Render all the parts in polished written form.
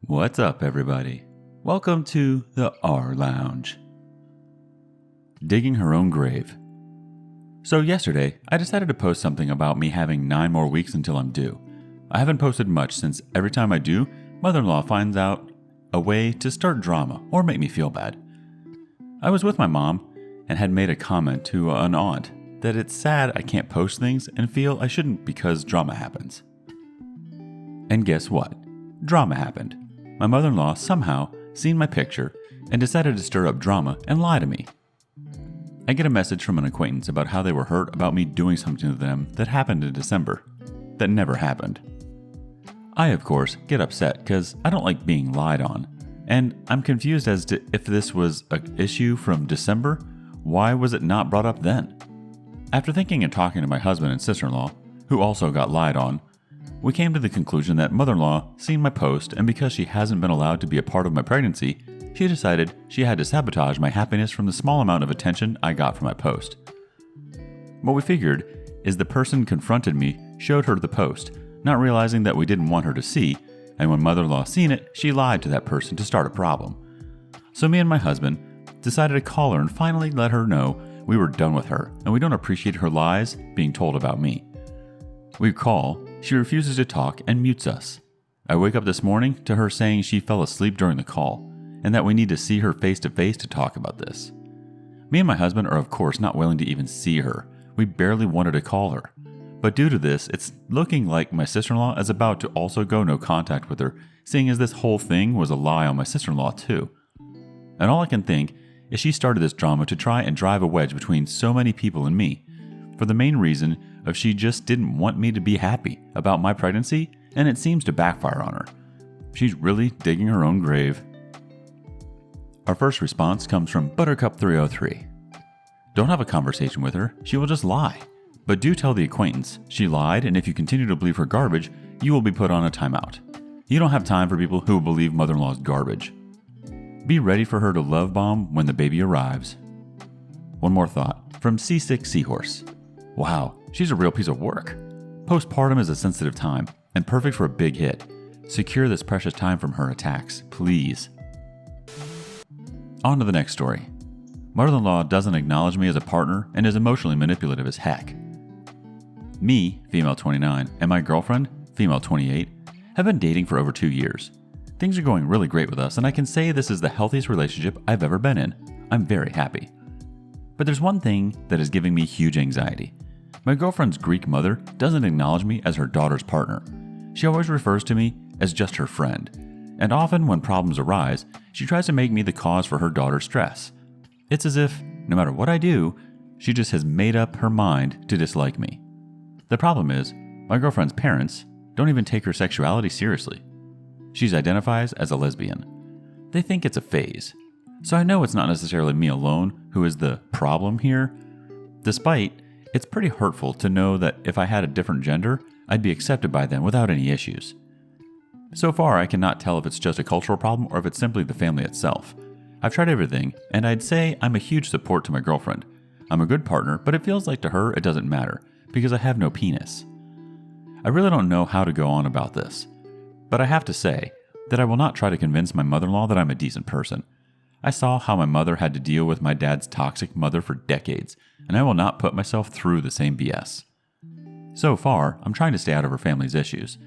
What's up, everybody? Welcome to the rLounge. Digging her own grave. So yesterday, I decided to post something about me having 9 more weeks until I'm due. I haven't posted much since every time I do, mother-in-law finds out a way to start drama or make me feel bad. I was with my mom and had made a comment to an aunt that it's sad I can't post things and feel I shouldn't because drama happens. And guess what? Drama happened. My mother-in-law somehow seen my picture and decided to stir up drama and lie to me. I get a message from an acquaintance about how they were hurt about me doing something to them that happened in December that never happened. I, of course, get upset because I don't like being lied on, and I'm confused as to if this was an issue from December, why was it not brought up then? After thinking and talking to my husband and sister-in-law, who also got lied on, we came to the conclusion that mother-in-law seen my post, and because she hasn't been allowed to be a part of my pregnancy, she decided she had to sabotage my happiness from the small amount of attention I got from my post. What we figured is the person confronted me showed her the post, not realizing that we didn't want her to see, and when mother-in-law seen it, she lied to that person to start a problem. So me and my husband decided to call her and finally let her know we were done with her, and we don't appreciate her lies being told about me. We call. She refuses to talk and mutes us. I wake up this morning to her saying she fell asleep during the call and that we need to see her face to face to talk about this. Me and my husband are of course not willing to even see her. We barely wanted to call her. But due to this, it's looking like my sister-in-law is about to also go no contact with her, seeing as this whole thing was a lie on my sister-in-law too. And all I can think is she started this drama to try and drive a wedge between so many people and me, for the main reason of she just didn't want me to be happy about my pregnancy, and it seems to backfire on her. She's really digging her own grave. Our first response comes from Buttercup303. Don't have a conversation with her, she will just lie. But do tell the acquaintance she lied, and if you continue to believe her garbage, you will be put on a timeout. You don't have time for people who believe mother-in-law's garbage. Be ready for her to love bomb when the baby arrives. One more thought from C6 Seahorse. Wow, she's a real piece of work. Postpartum is a sensitive time and perfect for a big hit. Secure this precious time from her attacks, please. On to the next story. Mother-in-law doesn't acknowledge me as a partner and is emotionally manipulative as heck. Me, female 29, and my girlfriend, female 28, have been dating for over 2 years. Things are going really great with us, and I can say this is the healthiest relationship I've ever been in. I'm very happy. But there's one thing that is giving me huge anxiety. My girlfriend's Greek mother doesn't acknowledge me as her daughter's partner. She always refers to me as just her friend, and often when problems arise, she tries to make me the cause for her daughter's stress. It's as if, no matter what I do, she just has made up her mind to dislike me. The problem is, my girlfriend's parents don't even take her sexuality seriously. She identifies as a lesbian. They think it's a phase. So I know it's not necessarily me alone who is the problem here. Despite, it's pretty hurtful to know that if I had a different gender, I'd be accepted by them without any issues. So far, I cannot tell if it's just a cultural problem or if it's simply the family itself. I've tried everything, and I'd say I'm a huge support to my girlfriend. I'm a good partner, but it feels like to her it doesn't matter, because I have no penis. I really don't know how to go on about this, but I have to say that I will not try to convince my mother-in-law that I'm a decent person. I saw how my mother had to deal with my dad's toxic mother for decades, and I will not put myself through the same BS. So far, I'm trying to stay out of her family's issues,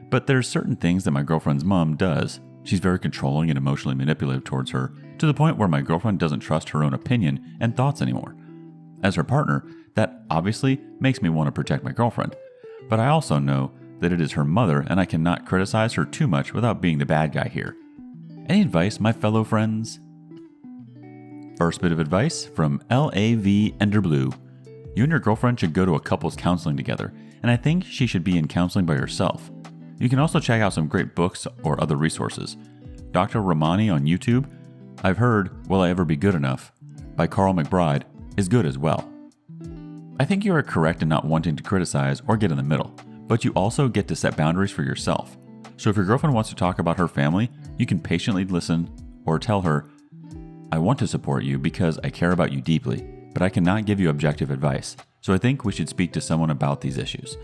but there's certain things that my girlfriend's mom does. She's very controlling and emotionally manipulative towards her, to the point where my girlfriend doesn't trust her own opinion and thoughts anymore. As her partner, that obviously makes me want to protect my girlfriend, but I also know that it is her mother and I cannot criticize her too much without being the bad guy here. Any advice, my fellow friends? First bit of advice from LAV Enderblue. You and your girlfriend should go to a couples counseling together, and I think she should be in counseling by herself. You can also check out some great books or other resources. Dr. Ramani on YouTube, I've heard Will I Ever Be Good Enough by Carl McBride is good as well. I think you are correct in not wanting to criticize or get in the middle, but you also get to set boundaries for yourself. So if your girlfriend wants to talk about her family, you can patiently listen or tell her, I want to support you because I care about you deeply, but I cannot give you objective advice, so I think we should speak to someone about these issues.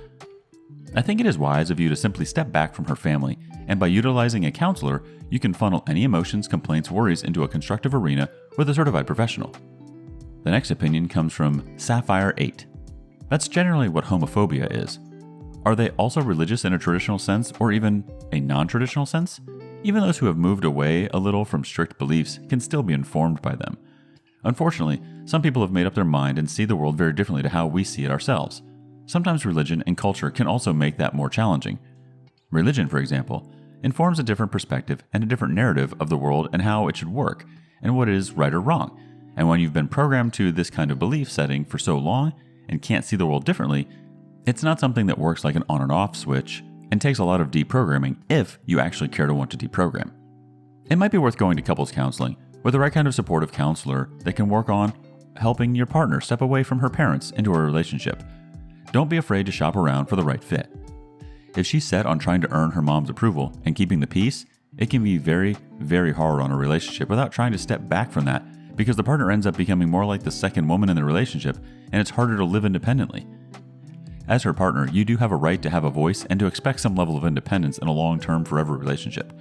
I think it is wise of you to simply step back from her family, and by utilizing a counselor, you can funnel any emotions, complaints, worries into a constructive arena with a certified professional. The next opinion comes from Sapphire8. That's generally what homophobia is. Are they also religious in a traditional sense or even a non-traditional sense? Even those who have moved away a little from strict beliefs can still be informed by them. Unfortunately, some people have made up their mind and see the world very differently to how we see it ourselves. Sometimes religion and culture can also make that more challenging. Religion, for example, informs a different perspective and a different narrative of the world and how it should work, and what is right or wrong. And when you've been programmed to this kind of belief setting for so long and can't see the world differently, it's not something that works like an on and off switch and takes a lot of deprogramming if you actually care to want to deprogram. It might be worth going to couples counseling with the right kind of supportive counselor that can work on helping your partner step away from her parents into a relationship. Don't be afraid to shop around for the right fit. If she's set on trying to earn her mom's approval and keeping the peace, it can be very, very hard on a relationship without trying to step back from that, because the partner ends up becoming more like the second woman in the relationship, and it's harder to live independently. As her partner, you do have a right to have a voice and to expect some level of independence in a long-term forever relationship.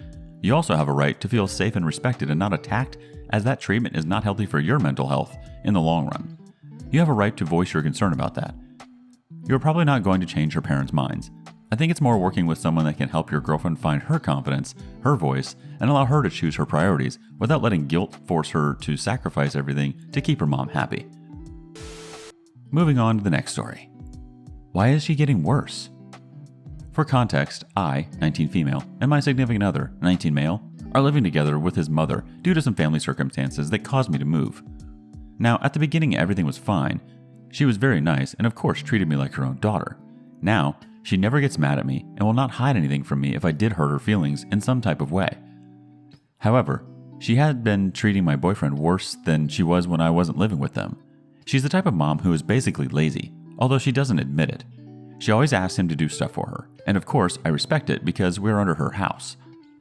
You also have a right to feel safe and respected and not attacked, as that treatment is not healthy for your mental health in the long run. You have a right to voice your concern about that. You're probably not going to change her parents' minds. I think it's more working with someone that can help your girlfriend find her confidence, her voice, and allow her to choose her priorities without letting guilt force her to sacrifice everything to keep her mom happy. Moving on to the next story. Why is she getting worse? For context, I, 19 female, and my significant other, 19 male, are living together with his mother due to some family circumstances that caused me to move. Now, at the beginning everything was fine. She was very nice and of course treated me like her own daughter. Now, she never gets mad at me and will not hide anything from me if I did hurt her feelings in some type of way. However, she had been treating my boyfriend worse than she was when I wasn't living with them. She's the type of mom who is basically lazy, although she doesn't admit it. She always asks him to do stuff for her, and of course I respect it because we're under her house.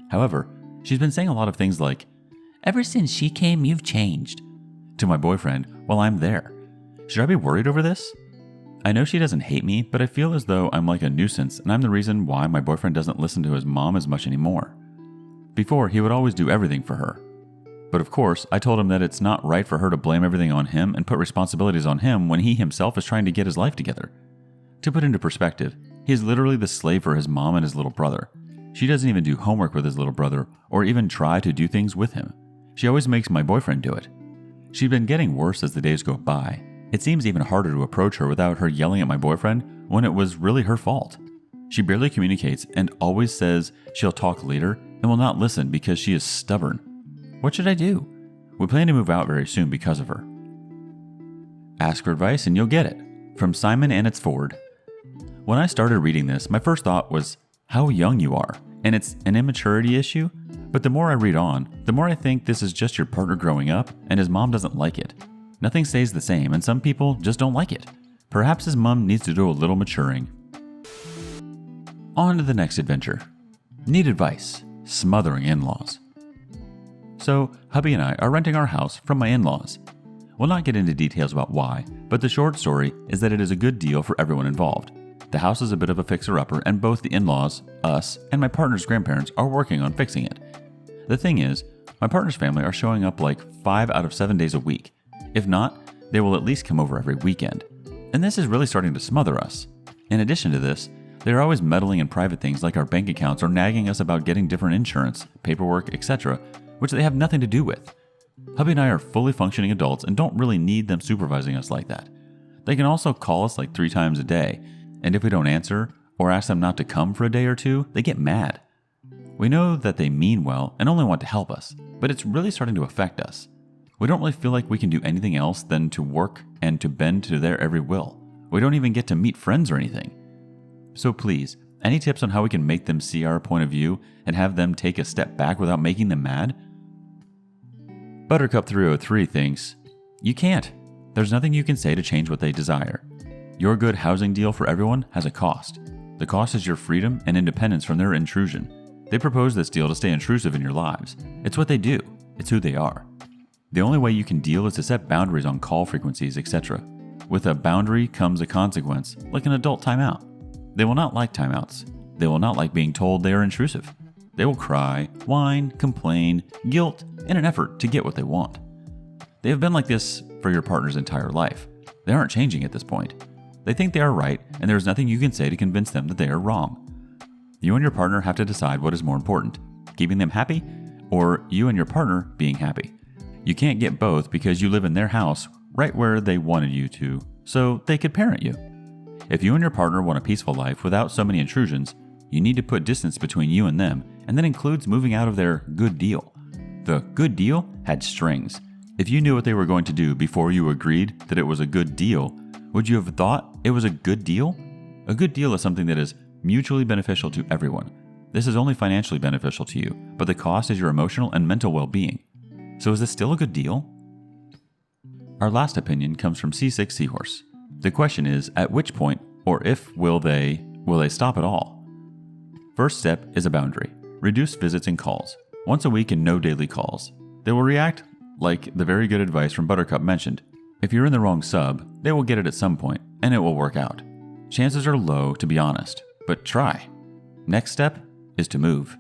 However, she's been saying a lot of things like, "Ever since she came, you've changed," to my boyfriend while I'm there. Should I be worried over this? I know she doesn't hate me, but I feel as though I'm like a nuisance and I'm the reason why my boyfriend doesn't listen to his mom as much anymore. Before, he would always do everything for her. But of course, I told him that it's not right for her to blame everything on him and put responsibilities on him when he himself is trying to get his life together. To put into perspective, he is literally the slave for his mom and his little brother. She doesn't even do homework with his little brother or even try to do things with him. She always makes my boyfriend do it. She's been getting worse as the days go by. It seems even harder to approach her without her yelling at my boyfriend when it was really her fault. She barely communicates and always says she'll talk later and will not listen because she is stubborn. What should I do? We plan to move out very soon because of her. Ask for advice and you'll get it. From Simon and it's Ford. When I started reading this, my first thought was how young you are, and it's an immaturity issue, but the more I read on, the more I think this is just your partner growing up and his mom doesn't like it. Nothing stays the same, and some people just don't like it. Perhaps his mom needs to do a little maturing. On to the next adventure. Need advice. Smothering in-laws. So, hubby and I are renting our house from my in-laws. We'll not get into details about why, but the short story is that it is a good deal for everyone involved. The house is a bit of a fixer-upper, and both the in-laws, us, and my partner's grandparents are working on fixing it. The thing is, my partner's family are showing up like 5 out of 7 days a week. If not, they will at least come over every weekend. And this is really starting to smother us. In addition to this, they are always meddling in private things like our bank accounts or nagging us about getting different insurance, paperwork, etc., which they have nothing to do with. Hubby and I are fully functioning adults and don't really need them supervising us like that. They can also call us like 3 times a day, and if we don't answer or ask them not to come for a day or two, they get mad. We know that they mean well and only want to help us, but it's really starting to affect us. We don't really feel like we can do anything else than to work and to bend to their every will. We don't even get to meet friends or anything. So please, any tips on how we can make them see our point of view and have them take a step back without making them mad? Buttercup 303 thinks, you can't. There's nothing you can say to change what they desire. Your good housing deal for everyone has a cost. The cost is your freedom and independence from their intrusion. They propose this deal to stay intrusive in your lives. It's what they do. It's who they are. The only way you can deal is to set boundaries on call frequencies, etc. With a boundary comes a consequence, like an adult timeout. They will not like timeouts. They will not like being told they are intrusive. They will cry, whine, complain, guilt in an effort to get what they want. They have been like this for your partner's entire life. They aren't changing at this point. They think they are right, and there is nothing you can say to convince them that they are wrong. You and your partner have to decide what is more important, keeping them happy or you and your partner being happy. You can't get both because you live in their house right where they wanted you to, so they could parent you. If you and your partner want a peaceful life without so many intrusions, you need to put distance between you and them, and that includes moving out of their good deal. The good deal had strings. If you knew what they were going to do before you agreed that it was a good deal, would you have thought it was a good deal? A good deal is something that is mutually beneficial to everyone. This is only financially beneficial to you, but the cost is your emotional and mental well-being. So is this still a good deal? Our last opinion comes from C6 Seahorse. The question is, at which point, or if will they stop at all? First step is a boundary. Reduce visits and calls. Once a week and no daily calls. They will react like the very good advice from Buttercup mentioned. If you're in the wrong sub, they will get it at some point, and it will work out. Chances are low, to be honest, but try. Next step is to move.